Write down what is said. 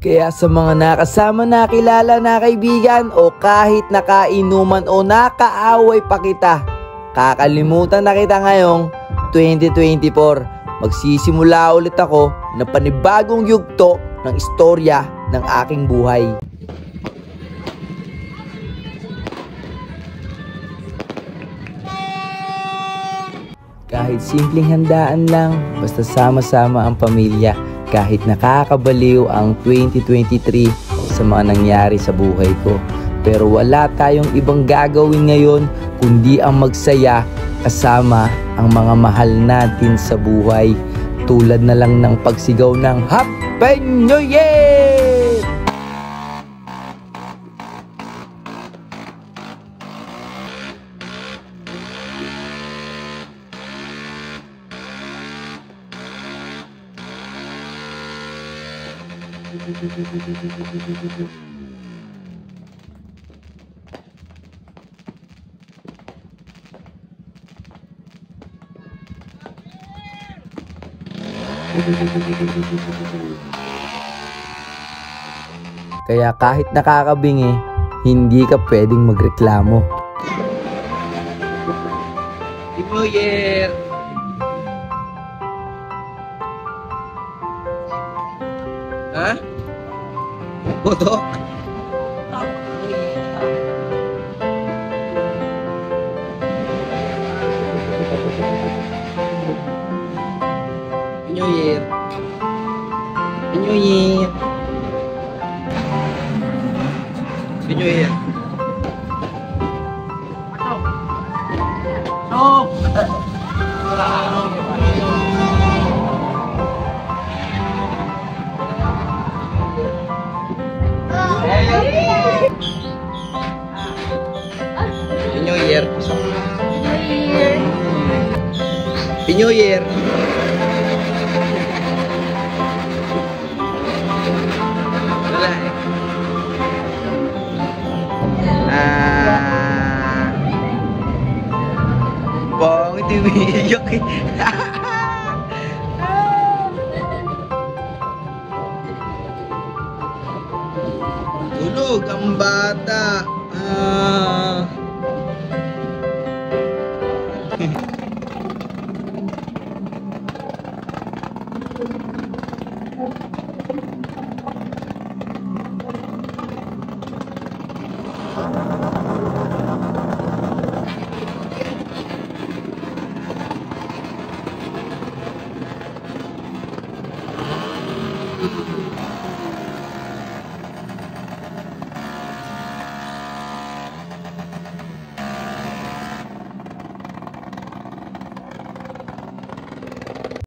Kaya sa mga nakasama, nakilala na kaibigan o kahit nakainuman o nakaaway pa kita, kakalimutan na kita ngayong 2024. Magsisimula ulit ako ng panibagong yugto ng istorya ng aking buhay. Kahit simpleng handaan lang, basta sama-sama ang pamilya. Kahit nakakabaliw ang 2023 sa mga nangyari sa buhay ko. Pero wala tayong ibang gagawin ngayon kundi ang magsaya kasama ang mga mahal natin sa buhay. Tulad na lang ng pagsigaw ng Happy New Year! Kaya kahit nakakabingi, hindi ka pwedeng magreklamo. Happy New Year! Ha? Bodo? Happy New Year! Happy New Year! Happy New Year! New Year. Happy New Year. Wala eh. Pangit yung iyak eh. Tulog ang bata.